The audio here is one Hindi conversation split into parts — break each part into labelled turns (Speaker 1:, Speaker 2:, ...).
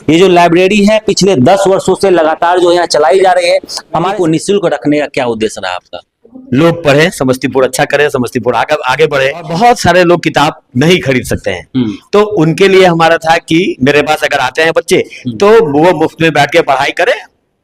Speaker 1: ये जो लाइब्रेरी है पिछले 10 वर्षों से लगातार जो यहाँ चलाई जा रही है, हमारे को निःशुल्क रखने का क्या उद्देश्य रहा आपका?
Speaker 2: लोग पढ़े, समस्तीपुर अच्छा करे, समस्तीपुर आगे बढ़े। और बहुत सारे लोग किताब नहीं खरीद सकते हैं, तो उनके लिए हमारा था कि मेरे पास अगर आते हैं बच्चे तो वो मुफ्त में बैठ के पढ़ाई करें,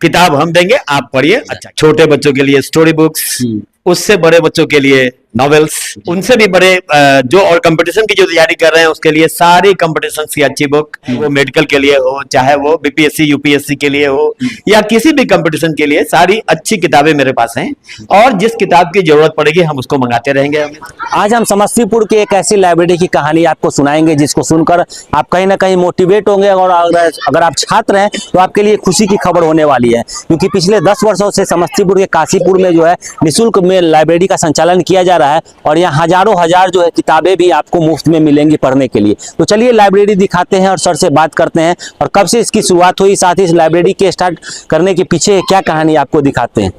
Speaker 2: किताब हम देंगे, आप पढ़िए। अच्छा, छोटे बच्चों के लिए स्टोरी बुक्स, उससे बड़े बच्चों के लिए नॉवेल्स, उनसे भी बड़े जो और कंपटीशन की जो तैयारी कर रहे हैं उसके लिए सारी कंपटीशन की अच्छी बुक, वो मेडिकल के लिए हो, चाहे वो बीपीएससी यूपीएससी के लिए हो या किसी भी कंपटीशन के लिए, सारी अच्छी किताबें मेरे पास हैं और जिस किताब की जरूरत पड़ेगी हम उसको मंगाते रहेंगे।
Speaker 1: आज हम समस्तीपुर की एक ऐसी लाइब्रेरी की कहानी आपको सुनाएंगे जिसको सुनकर आप कहीं ना कहीं मोटिवेट होंगे, और अगर आप छात्र हैं तो आपके लिए खुशी की खबर होने वाली है, क्योंकि पिछले 10 वर्षों से समस्तीपुर के काशीपुर में जो है निःशुल्क में लाइब्रेरी का संचालन किया जा रहा है और यहाँ हजारों हजार जो है किताबें भी आपको मुफ्त में मिलेंगी पढ़ने के लिए। तो चलिए लाइब्रेरी दिखाते हैं और सर से बात करते हैं और कब से इसकी शुरुआत हुई, साथ ही इस लाइब्रेरी के स्टार्ट करने के पीछे क्या कहानी आपको दिखाते हैं।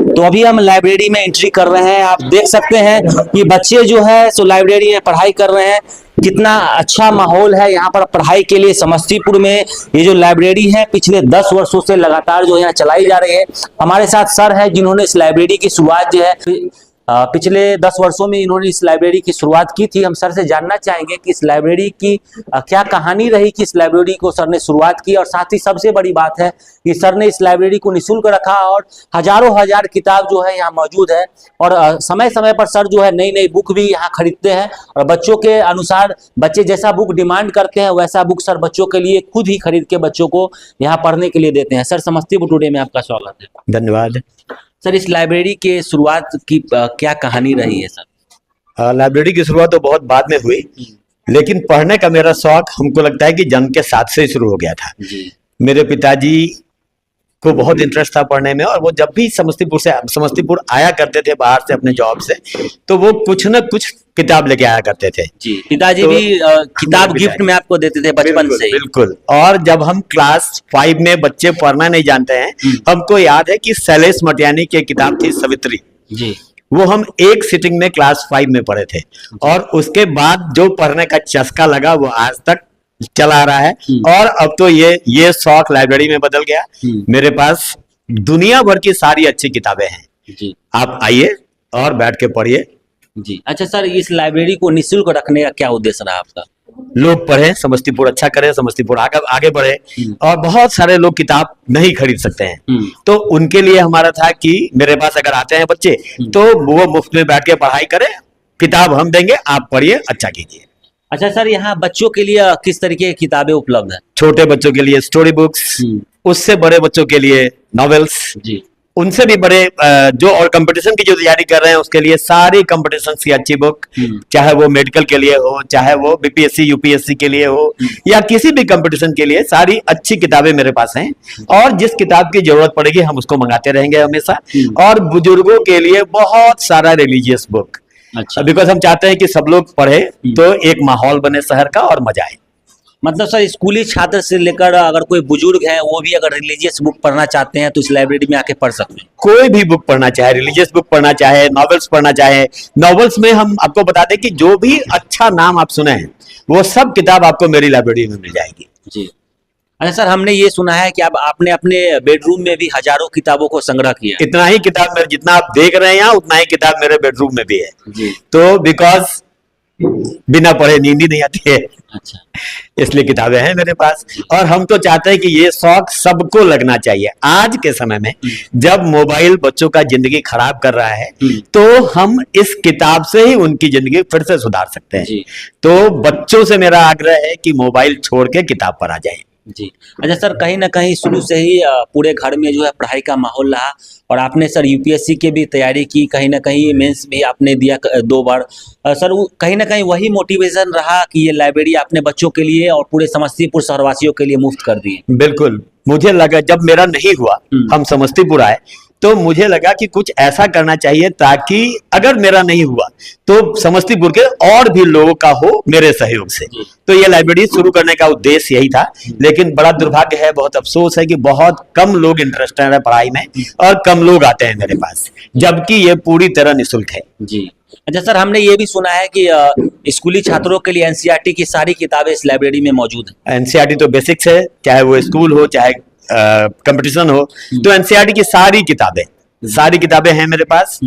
Speaker 1: तो अभी हम लाइब्रेरी में एंट्री कर रहे हैं। आप देख सकते हैं कि बच्चे जो है सो लाइब्रेरी में पढ़ाई कर रहे हैं। कितना अच्छा माहौल है यहाँ पर पढ़ाई के लिए। समस्तीपुर में ये जो लाइब्रेरी है पिछले 10 वर्षों से लगातार जो यहाँ चलाई जा रही है। हमारे साथ सर है जिन्होंने इस लाइब्रेरी की शुरुआत जो है पिछले 10 वर्षों में इन्होंने इस लाइब्रेरी की शुरुआत की थी। हम सर से जानना चाहेंगे कि इस लाइब्रेरी की क्या कहानी रही कि इस लाइब्रेरी को सर ने शुरुआत की, और साथ ही सबसे बड़ी बात है कि सर ने इस लाइब्रेरी को निःशुल्क रखा और हजारों हजार किताब जो है यहाँ मौजूद है, और समय समय पर सर जो है नई नई बुक भी यहाँ खरीदते हैं और बच्चों के अनुसार बच्चे जैसा बुक डिमांड करते हैं वैसा बुक सर बच्चों के लिए खुद ही खरीद के बच्चों को यहाँ पढ़ने के लिए देते हैं। सर, समस्तीपुर टुडे में आपका स्वागत है।
Speaker 2: धन्यवाद
Speaker 1: सर, इस लाइब्रेरी के शुरुआत की क्या कहानी रही है सर?
Speaker 2: लाइब्रेरी की शुरुआत तो बहुत बाद में हुई, लेकिन पढ़ने का मेरा शौक हमको लगता है कि जन्म के साथ से ही शुरू हो गया था। मेरे पिताजी को बहुत इंटरेस्ट था पढ़ने में, और वो जब भी समस्तीपुर आया करते थे बाहर से अपने जॉब से, तो वो कुछ न कुछ किताब लेके आया करते थे।
Speaker 1: जी, पिताजी तो भी किताब गिफ्ट में आपको देते थे बचपन से?
Speaker 2: बिल्कुल। और जब हम क्लास 5 में बच्चे पढ़ना नहीं जानते हैं, हमको याद है कि शैलेश मटियानी की किताब थी सवित्री जी, वो हम एक सिटिंग में क्लास 5 में पढ़े थे, और उसके बाद जो पढ़ने का चस्का लगा वो आज तक चला रहा है। और अब तो ये शौक लाइब्रेरी में बदल गया। मेरे पास दुनिया भर की सारी अच्छी किताबें हैं जी, आप आइए और बैठ के पढ़िए
Speaker 1: जी। अच्छा सर, इस लाइब्रेरी को निःशुल्क रखने का क्या उद्देश्य रहा आपका?
Speaker 2: लोग पढ़े, समस्तीपुर अच्छा करे, समस्तीपुर आगे बढ़े। और बहुत सारे लोग किताब नहीं खरीद सकते हैं, तो उनके लिए हमारा था कि मेरे पास अगर आते हैं बच्चे तो वो मुफ्त में बैठ के पढ़ाई करें, किताब हम देंगे, आप पढ़िए, अच्छा कीजिए।
Speaker 1: अच्छा सर, यहाँ बच्चों के लिए किस तरीके की किताबें उपलब्ध है?
Speaker 2: छोटे बच्चों के लिए स्टोरी बुक्स, उससे बड़े बच्चों के लिए नॉवेल्स जी, उनसे भी बड़े जो और कंपटीशन की जो तैयारी कर रहे हैं उसके लिए सारी कंपटीशन की अच्छी बुक, चाहे वो मेडिकल के लिए हो, चाहे वो बीपीएससी यूपीएससी के लिए हो या किसी भी कंपटीशन के लिए, सारी अच्छी किताबें मेरे पास हैं और जिस किताब की जरूरत पड़ेगी हम उसको मंगाते रहेंगे हमेशा। और बुजुर्गों के लिए बहुत सारा रिलीजियस बुक, अच्छा, बिकॉज हम चाहते हैं कि सब लोग पढ़े तो एक माहौल बने शहर का और मजा आए।
Speaker 1: मतलब सर, स्कूली छात्र से लेकर अगर कोई बुजुर्ग है वो भी अगर रिलीजियस बुक पढ़ना चाहते हैं तो इस लाइब्रेरी में आके पढ़ सकते हैं?
Speaker 2: कोई भी बुक पढ़ना चाहे, रिलीजियस बुक पढ़ना चाहे, नॉवेल्स पढ़ना चाहे। नॉवेल्स में हम आपको बता दें कि जो भी अच्छा नाम आप सुने हैं वो सब किताब आपको मेरी लाइब्रेरी में मिल जाएगी
Speaker 1: जी। अच्छा सर, हमने ये सुना है कि आपने अपने बेडरूम में भी हजारों किताबों को संग्रह किया।
Speaker 2: इतना ही किताब मेरे, जितना आप देख रहे हैं यहाँ उतना ही किताब मेरे बेडरूम में भी है जी। तो बिकॉज बिना पढ़े नींद ही नहीं आती है, अच्छा, इसलिए किताबें हैं मेरे पास। और हम तो चाहते हैं कि ये शौक सबको लगना चाहिए। आज के समय में जब मोबाइल बच्चों का जिंदगी खराब कर रहा है तो हम इस किताब से ही उनकी जिंदगी फिर से सुधार सकते हैं। तो बच्चों से मेरा आग्रह है कि मोबाइल छोड़ के किताब पर आ जाए
Speaker 1: जी। अच्छा सर, कहीं ना कहीं शुरू से ही पूरे घर में जो है पढ़ाई का माहौल रहा, और आपने सर यूपीएससी की भी तैयारी की, कहीं ना कहीं मेंस भी आपने दिया 2 बार। सर, कहीं ना कहीं वही मोटिवेशन रहा कि ये लाइब्रेरी आपने बच्चों के लिए और पूरे समस्तीपुर शहरवासियों के लिए मुफ्त कर दी?
Speaker 2: बिल्कुल, मुझे लगा जब मेरा नहीं हुआ, हम समस्तीपुर आए तो मुझे लगा कि कुछ ऐसा करना चाहिए ताकि अगर मेरा नहीं हुआ तो समस्तीपुर के और भी लोगों का हो मेरे सहयोग से। तो ये लाइब्रेरी शुरू करने का उद्देश्य यही था, लेकिन बड़ा दुर्भाग्य है, बहुत अफसोस है कि बहुत कम लोग इंटरेस्टेड है पढ़ाई में और कम लोग आते हैं मेरे पास, जबकि ये पूरी तरह निःशुल्क है
Speaker 1: जी। अच्छा सर, हमने ये भी सुना है कि स्कूली छात्रों के लिए एनसीईआरटी की सारी किताबें इस लाइब्रेरी में मौजूद हैं।
Speaker 2: एनसीईआरटी तो बेसिक्स है, चाहे वो स्कूल हो चाहे कंपटीशन हो, तो एनसीईआरटी की सारी किताबें हैं मेरे पास।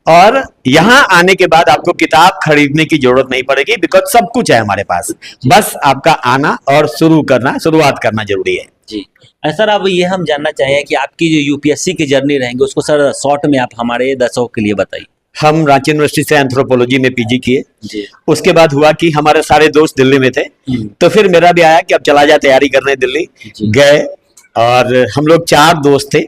Speaker 2: और यहाँ आने के बाद आपको किताब खरीदने की जरूरत नहीं पड़ेगी, बिकॉज सब कुछ है हमारे पास। बस आपका आना और शुरुआत करना जरूरी है
Speaker 1: जी। सर, अब ये हम जानना चाहेंगे कि आपकी जो यूपीएससी की जर्नी रहेंगी उसको सर शॉर्ट में आप हमारे दर्शकों के लिए बताइए।
Speaker 2: हम रांची यूनिवर्सिटी से एंथ्रोपोलॉजी में पीजी किए
Speaker 1: जी।
Speaker 2: उसके बाद हुआ कि हमारे सारे दोस्त दिल्ली में थे, तो फिर मेरा भी आया कि अब चला जा तैयारी करने दिल्ली गए। और हम लोग 4 दोस्त थे,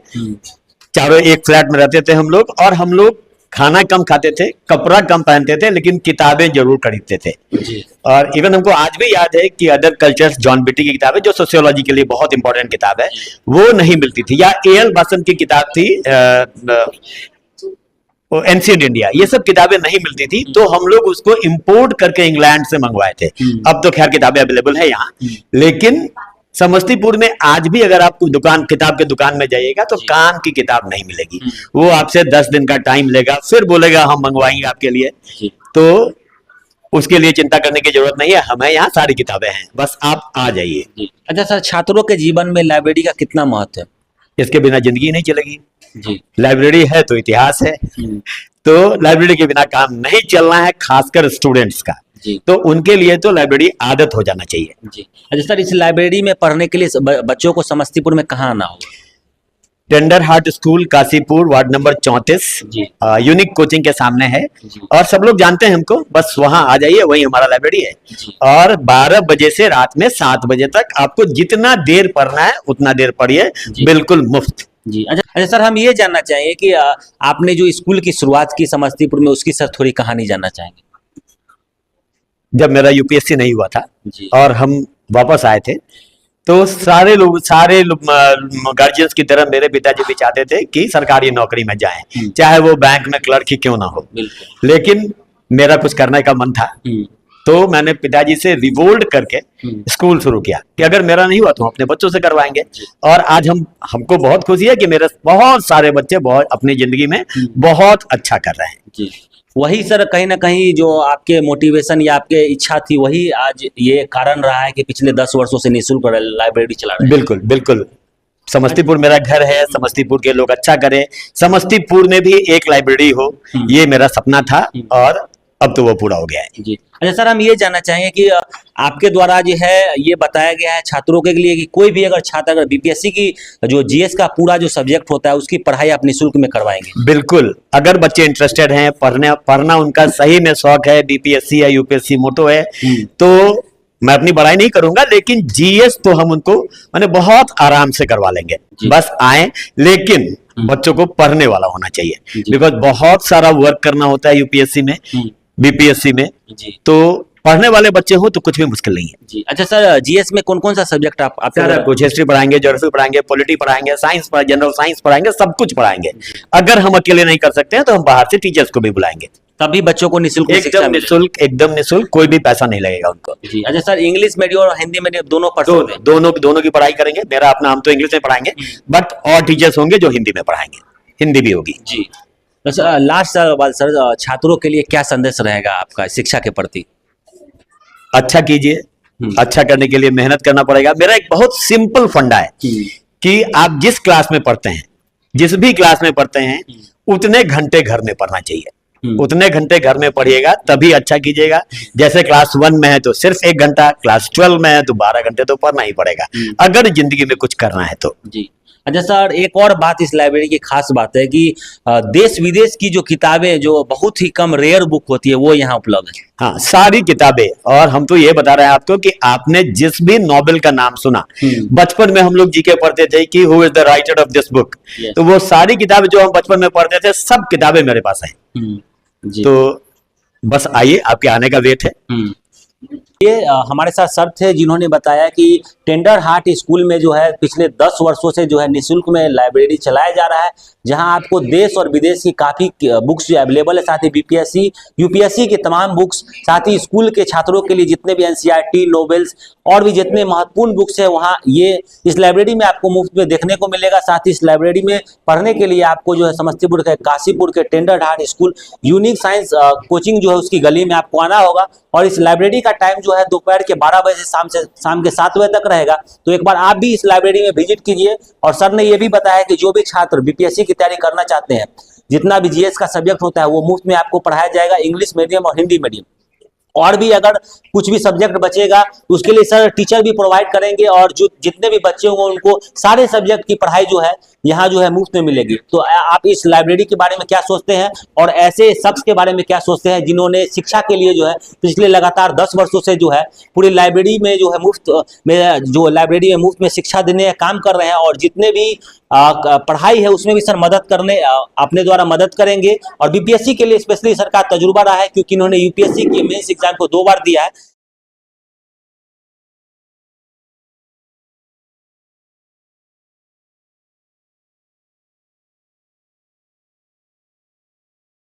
Speaker 2: चारों एक फ्लैट में रहते थे हम लोग। और हम लोग खाना कम खाते थे, कपड़ा कम पहनते थे, लेकिन किताबें जरूर खरीदते थे
Speaker 1: जी। और
Speaker 2: इवन हमको आज भी याद है कि अदर कल्चर्स, जॉन बिटी की किताब है जो सोशियोलॉजी के लिए बहुत इंपॉर्टेंट किताब है, वो नहीं मिलती थी। या एल बासन की किताब थी एंशिएंट इंडिया, ये सब किताबें नहीं मिलती थी, तो हम लोग उसको इंपोर्ट करके इंग्लैंड से मंगवाए थे। अब तो खैर किताबें अवेलेबल है यहाँ, लेकिन समस्तीपुर में आज भी अगर आप किताब के दुकान में जाइएगा तो काम की किताब नहीं मिलेगी। वो आपसे 10 दिन का टाइम लेगा, फिर बोलेगा हम मंगवाएंगे आपके लिए। तो उसके लिए चिंता करने की जरूरत नहीं है, हमें यहाँ सारी किताबें हैं, बस आप आ जाइए।
Speaker 1: अच्छा सर, छात्रों के जीवन में लाइब्रेरी का कितना महत्व है?
Speaker 2: इसके बिना जिंदगी नहीं चलेगी
Speaker 1: जी।
Speaker 2: लाइब्रेरी है तो इतिहास है, तो लाइब्रेरी के बिना काम नहीं चलना है, खासकर स्टूडेंट्स का। तो उनके लिए तो लाइब्रेरी आदत हो जाना चाहिए
Speaker 1: जी। अच्छा सर, इस लाइब्रेरी में पढ़ने के लिए बच्चों को समस्तीपुर में कहाँ आना होगा?
Speaker 2: Tender heart school Kashipur, ward number 34, unique coaching के सामने है। और सब लोग जानते हैं हमको, बस वहां आ जाइए, वही हमारा लाइब्रेरी है। और 12 बजे से रात में 7 बजे तक आपको जितना देर पढ़ना है उतना देर पढ़िए, बिल्कुल मुफ्त।
Speaker 1: जी। अच्छा सर, हम ये जानना चाहेंगे कि आपने जो स्कूल की शुरुआत की समस्तीपुर में, उसकी सर थोड़ी कहानी जानना चाहेंगे।
Speaker 2: जब मेरा यूपीएससी नहीं हुआ था और हम वापस आए थे, तो सारे लोग गार्जियंस की तरह मेरे पिताजी भी चाहते थे कि सरकारी नौकरी में जाएं, चाहे वो बैंक में क्लर्क ही क्यों ना हो। लेकिन मेरा कुछ करने का मन था, तो मैंने पिताजी से रिवोल्ट करके स्कूल शुरू किया कि अगर मेरा नहीं हुआ तो हम अपने बच्चों से करवाएंगे। और आज हमको बहुत खुशी है कि मेरे बहुत सारे बच्चे अपनी जिंदगी में बहुत अच्छा कर रहे हैं।
Speaker 1: जी। वही सर, कहीं ना कहीं जो आपके मोटिवेशन या आपके इच्छा थी, वही आज ये कारण रहा है कि पिछले 10 वर्षों से निःशुल्क लाइब्रेरी चला रहे हैं।
Speaker 2: बिल्कुल बिल्कुल। समस्तीपुर मेरा घर है, समस्तीपुर के लोग अच्छा करें, समस्तीपुर में भी एक लाइब्रेरी हो, ये मेरा सपना था और अब तो वो पूरा हो गया है।
Speaker 1: जी। अच्छा सर, हम ये जानना चाहेंगे कि आपके द्वारा जो है ये बताया गया है छात्रों के लिए कि कोई भी अगर छात्र अगर बीपीएससी की जो जीएस का पूरा जो सब्जेक्ट होता है उसकी पढ़ाई आप निःशुल्क में करवाएंगे?
Speaker 2: बिल्कुल, अगर बच्चे इंटरेस्टेड हैं, पढ़ना उनका सही में शौक है, बीपीएससी या यूपीएससी मोटो है, तो मैं अपनी बड़ाई नहीं करूंगा, लेकिन जीएस तो हम उनको बहुत आराम से करवा लेंगे। बस आए, लेकिन बच्चों को पढ़ने वाला होना चाहिए, बिकॉज बहुत सारा वर्क करना होता है यूपीएससी में, बीपीएससी में। तो पढ़ने वाले बच्चे हो तो कुछ भी मुश्किल नहीं है।
Speaker 1: जी। अच्छा सर, जीएस में कौन कौन सा सब्जेक्ट आप
Speaker 2: कुछ हिस्ट्री पढ़ाएंगे, ज्योग्राफी पढ़ाएंगे, पॉलिटी पढ़ाएंगे, साइंस जनरल साइंस पढ़ाएंगे, सब कुछ पढ़ाएंगे। अगर हम अकेले नहीं कर सकते हैं तो हम बाहर से टीचर्स को भी बुलाएंगे,
Speaker 1: तभी बच्चों को निःशुल्क
Speaker 2: एकदम निःशुल्क, कोई भी पैसा नहीं लगेगा उनको।
Speaker 1: जी। अच्छा सर, इंग्लिश मीडियम और हिंदी मीडियम दोनों
Speaker 2: दोनों की पढ़ाई करेंगे। मेरा अपना, हम तो इंग्लिश में पढ़ाएंगे, बट और टीचर्स होंगे जो हिंदी में पढ़ाएंगे, हिंदी भी होगी।
Speaker 1: जी। तो लास्ट सवाल सर, छात्रों के लिए क्या संदेश रहेगा आपका शिक्षा के प्रति?
Speaker 2: अच्छा कीजिए, अच्छा करने के लिए मेहनत करना पड़ेगा। मेरा एक बहुत सिंपल फंडा है कि आप जिस क्लास में पढ़ते हैं, जिस भी क्लास में पढ़ते हैं, उतने घंटे घर में पढ़ना चाहिए। उतने घंटे घर में पढ़िएगा तभी अच्छा कीजिएगा। जैसे क्लास 1 में है तो सिर्फ 1 घंटा, क्लास 12 में है तो 12 घंटे तो पढ़ना ही पड़ेगा, अगर जिंदगी में कुछ करना है तो।
Speaker 1: जी। अच्छा सर, एक और बात इस लाइब्रेरी की खास बात है कि देश विदेश की जो किताबें जो बहुत ही कम रेयर बुक होती है वो यहाँ उपलब्ध है।
Speaker 2: हाँ, सारी किताबें। और हम तो ये बता रहे हैं आपको कि आपने जिस भी नॉवेल का नाम सुना, बचपन में हम लोग जीके पढ़ते थे कि who is the writer of this book, तो वो सारी किताबें जो हम बचपन में पढ़ते थे, सब किताबें मेरे पास हैं। तो बस आइए, आपके आने का वेट है।
Speaker 1: ये हमारे साथ सर थे जिन्होंने बताया कि टेंडर हार्ट स्कूल में जो है पिछले 10 वर्षों से जो है निःशुल्क में लाइब्रेरी चलाया जा रहा है, जहां आपको देश और विदेश की काफ़ी बुक्स जो अवेलेबल है, साथ ही बीपीएससी यूपीएससी की तमाम बुक्स, साथ ही स्कूल के छात्रों के लिए जितने भी एनसीईआरटी नॉवेल्स और भी जितने महत्वपूर्ण बुक्स है वहाँ ये इस लाइब्रेरी में आपको मुफ्त में देखने को मिलेगा। साथ ही इस लाइब्रेरी में पढ़ने के लिए आपको जो है समस्तीपुर के काशीपुर के tender heart school unique science coaching जो है उसकी गली में आपको आना होगा। और इस लाइब्रेरी का टाइम जो है दोपहर के 12 बजे से शाम के 7 बजे तक रहेगा। तो एक बार आप भी इस लाइब्रेरी में विजिट कीजिए। और सर ने ये भी बताया कि जो भी छात्र बीपीएससी की तैयारी करना चाहते हैं, जितना भी जीएस का सब्जेक्ट होता है वो मुफ्त में आपको पढ़ाया जाएगा, इंग्लिश मीडियम और हिंदी मीडियम। और भी अगर कुछ भी सब्जेक्ट बचेगा तो उसके लिए सर टीचर भी प्रोवाइड करेंगे और जो जितने भी बच्चे होंगे उनको सारे सब्जेक्ट की पढ़ाई जो है यहाँ जो है मुफ्त में मिलेगी। तो आप इस लाइब्रेरी के बारे में क्या सोचते हैं और ऐसे शख्स के बारे में क्या सोचते हैं जिन्होंने शिक्षा के लिए जो है पिछले लगातार 10 वर्षों से जो है पूरी लाइब्रेरी में जो है मुफ्त में जो लाइब्रेरी में मुफ्त में शिक्षा देने का काम कर रहे हैं और जितने भी पढ़ाई है उसमें भी सर मदद करने अपने द्वारा मदद करेंगे। और बीपीएससी के लिए स्पेशली सर का तजुर्बा रहा है क्योंकि इन्होंने यूपीएससी की मेंस एग्जाम को 2 बार दिया है।